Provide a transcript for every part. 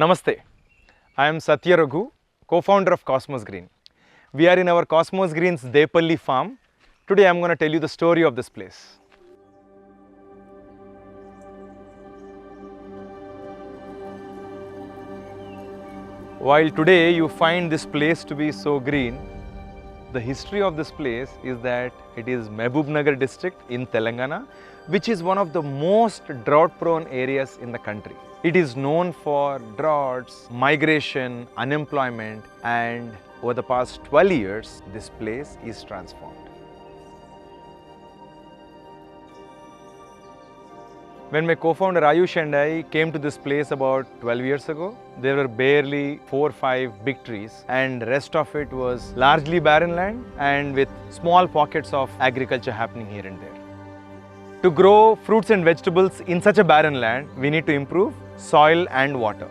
Namaste, I am Satya Raghu, co-founder of CosmosGreen. We are in our CosmosGreen's Depalli Farm. Today I am going to tell you the story of this place. While today you find this place to be so green, the history of this place is that it is Mehboob district in Telangana, which is one of the most drought-prone areas in the country. It is known for droughts, migration, unemployment, and over the past 12 years, this place is transformed. When my co-founder Ayush and I came to this place about 12 years ago, there were barely 4 or 5 big trees, and the rest of it was largely barren land and with small pockets of agriculture happening here and there. To grow fruits and vegetables in such a barren land, we need to improve soil and water.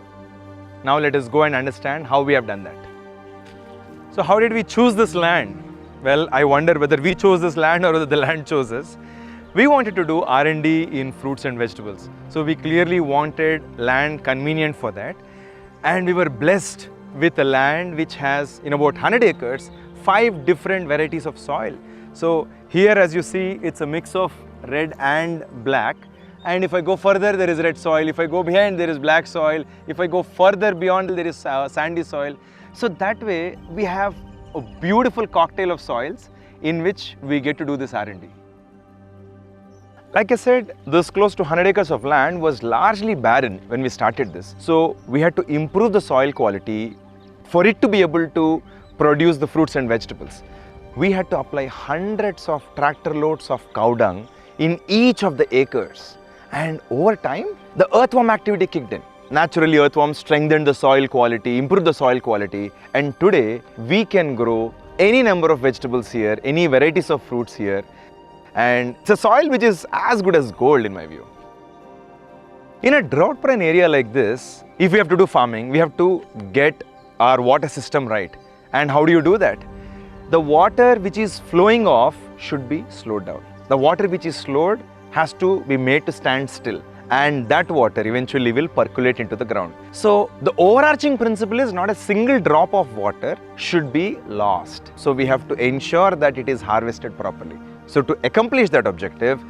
Now let us go and understand how we have done that. So how did we choose this land? Well, I wonder whether we chose this land or whether the land chose us. We wanted to do R&D in fruits and vegetables. So we clearly wanted land convenient for that. And we were blessed with a land which has, in about 100 acres, 5 different varieties of soil. So here, as you see, it's a mix of red and black. And if I go further, there is red soil. If I go behind, there is black soil. If I go further beyond, there is sandy soil. So that way, we have a beautiful cocktail of soils in which we get to do this R&D. Like I said, this close to 100 acres of land was largely barren when we started this. So we had to improve the soil quality for it to be able to produce the fruits and vegetables. We had to apply hundreds of tractor loads of cow dung in each of the acres. And over time, the earthworm activity kicked in. Naturally, earthworms strengthened the soil quality, improved the soil quality. And today, we can grow any number of vegetables here, any varieties of fruits here. And it's a soil which is as good as gold in my view. In a drought-prone area like this, if we have to do farming, we have to get our water system right. And how do you do that? The water which is flowing off should be slowed down. The water which is slowed has to be made to stand still. And that water eventually will percolate into the ground. So the overarching principle is not a single drop of water should be lost. So we have to ensure that it is harvested properly. So to accomplish that objective,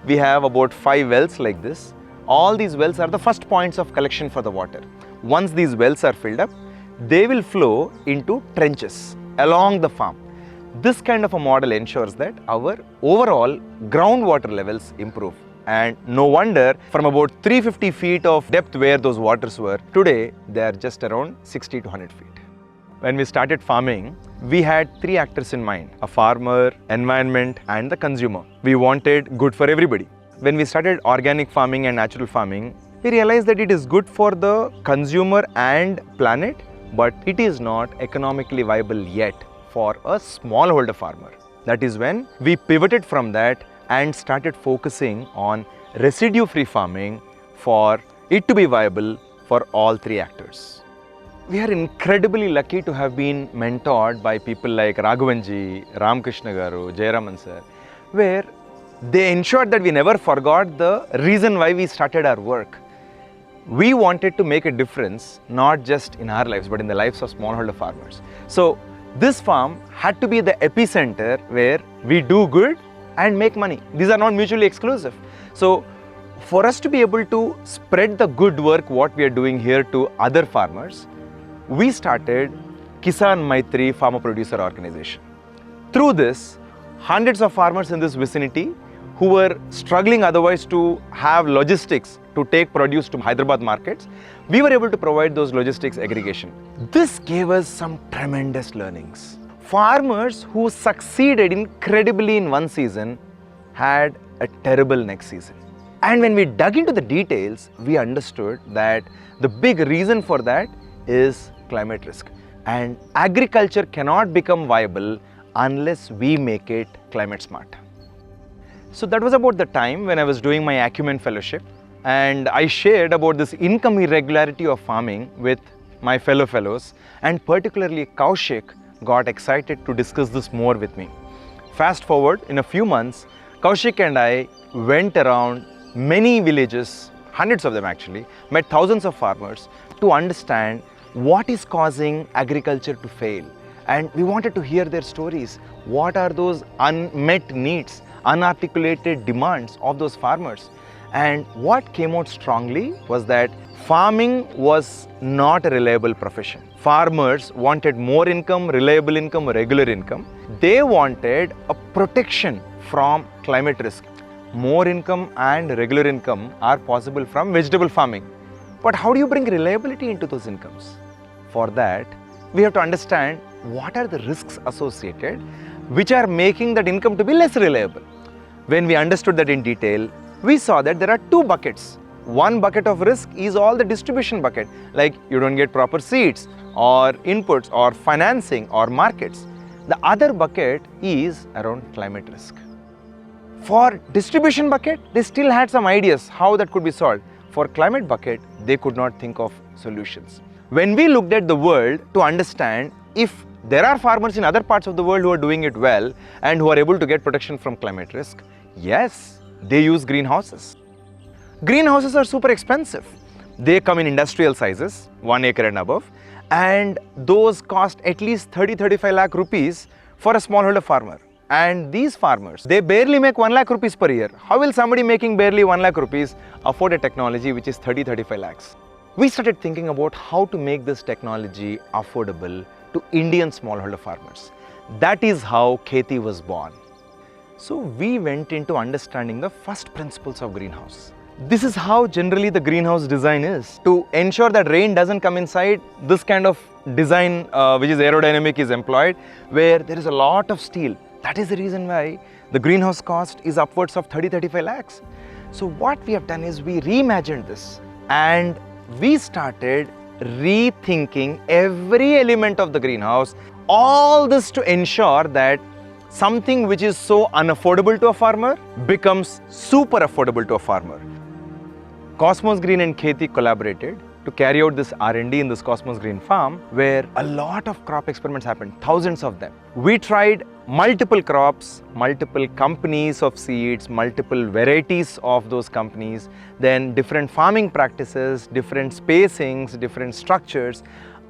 we have about 5 wells like this. All these wells are the first points of collection for the water. Once these wells are filled up, they will flow into trenches along the farm. This kind of a model ensures that our overall groundwater levels improve. And no wonder, from about 350 feet of depth where those waters were, today they are just around 60 to 100 feet. When we started farming, we had 3 actors in mind: a farmer, environment, and the consumer. We wanted good for everybody. When we started organic farming and natural farming, we realized that it is good for the consumer and planet, but it is not economically viable yet for a smallholder farmer. That is when we pivoted from that and started focusing on residue-free farming for it to be viable for all 3 actors. We are incredibly lucky to have been mentored by people like Raghavanji, Ramkrishna Garu, Jayaraman sir, where they ensured that we never forgot the reason why we started our work. We wanted to make a difference, not just in our lives, but in the lives of smallholder farmers. So this farm had to be the epicenter where we do good and make money. These are not mutually exclusive. So for us to be able to spread the good work, what we are doing here to other farmers, we started Kisan Maitri Farmer Producer Organization. Through this, hundreds of farmers in this vicinity who were struggling otherwise to have logistics to take produce to Hyderabad markets, we were able to provide those logistics aggregation. This gave us some tremendous learnings. Farmers who succeeded incredibly in one season had a terrible next season. And when we dug into the details, we understood that the big reason for that is climate risk. And agriculture cannot become viable unless we make it climate smart. So that was about the time when I was doing my Acumen Fellowship, and I shared about this income irregularity of farming with my fellow fellows, and particularly Kaushik got excited to discuss this more with me. Fast forward, in a few months, Kaushik and I went around many villages, hundreds of them actually, met thousands of farmers to understand what is causing agriculture to fail. And we wanted to hear their stories. What are those unmet needs, unarticulated demands of those farmers? And what came out strongly was that farming was not a reliable profession. Farmers wanted more income, reliable income, regular income. They wanted a protection from climate risk. More income and regular income are possible from vegetable farming. But how do you bring reliability into those incomes? For that, we have to understand what are the risks associated which are making that income to be less reliable. When we understood that in detail, we saw that there are two buckets. One bucket of risk is all the distribution bucket, like you don't get proper seeds or inputs or financing or markets. The other bucket is around climate risk. For distribution bucket, they still had some ideas how that could be solved. For climate bucket, they could not think of solutions. When we looked at the world to understand if there are farmers in other parts of the world who are doing it well and who are able to get protection from climate risk, yes, they use greenhouses. Greenhouses are super expensive. They come in industrial sizes, 1 acre and above, and those cost at least 30-35 lakh rupees for a smallholder farmer. And these farmers, they barely make 1 lakh rupees per year. How will somebody making barely 1 lakh rupees afford a technology which is 30-35 lakhs? We started thinking about how to make this technology affordable to Indian smallholder farmers. That is how Kheti was born. So we went into understanding the first principles of greenhouse. This is how generally the greenhouse design is. To ensure that rain doesn't come inside, this kind of design which is aerodynamic is employed, where there is a lot of steel. That is the reason why the greenhouse cost is upwards of 30-35 lakhs. So what we have done is we reimagined this and we started rethinking every element of the greenhouse. All this to ensure that something which is so unaffordable to a farmer becomes super affordable to a farmer. CosmosGreen and Kheti collaborated to carry out this R&D in this CosmosGreen farm, where a lot of crop experiments happened, thousands of them. We tried multiple crops, multiple companies of seeds, multiple varieties of those companies, then different farming practices, different spacings, different structures,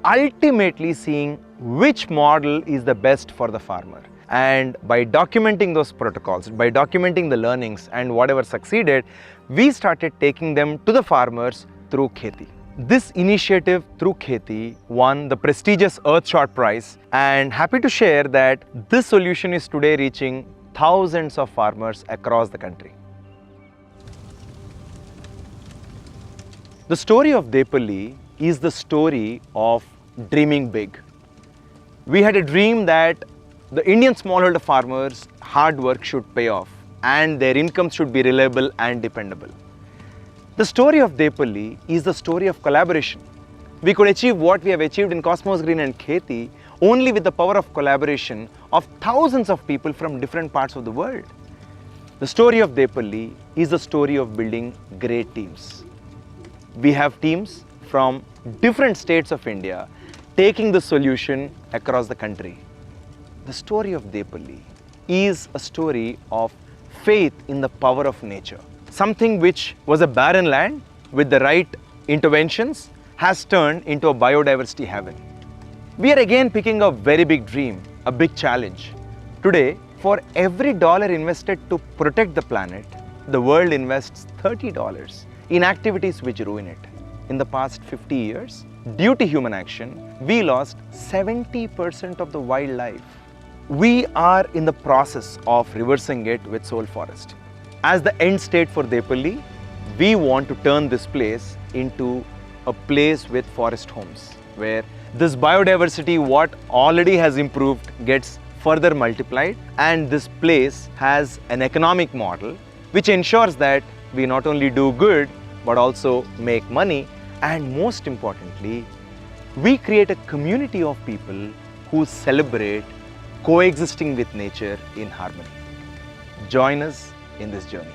ultimately seeing which model is the best for the farmer. And by documenting those protocols, by documenting the learnings and whatever succeeded, we started taking them to the farmers through Kheti. This initiative through Kheti won the prestigious Earthshot Prize, and happy to share that this solution is today reaching thousands of farmers across the country. The story of Depalli is the story of dreaming big. We had a dream that the Indian smallholder farmers' hard work should pay off and their income should be reliable and dependable. The story of Depalli is the story of collaboration. We could achieve what we have achieved in CosmosGreen and Kheti only with the power of collaboration of thousands of people from different parts of the world. The story of Depalli is the story of building great teams. We have teams from different states of India taking the solution across the country. The story of Depalli is a story of faith in the power of nature. Something which was a barren land with the right interventions has turned into a biodiversity haven. We are again picking a very big dream, a big challenge. Today, for every dollar invested to protect the planet, the world invests $30 in activities which ruin it. In the past 50 years, due to human action, we lost 70% of the wildlife. We are in the process of reversing it with Soul Forest. As the end state for Depalli, we want to turn this place into a place with forest homes, where this biodiversity, what already has improved, gets further multiplied, and this place has an economic model which ensures that we not only do good but also make money, and most importantly, we create a community of people who celebrate coexisting with nature in harmony. Join us in this journey.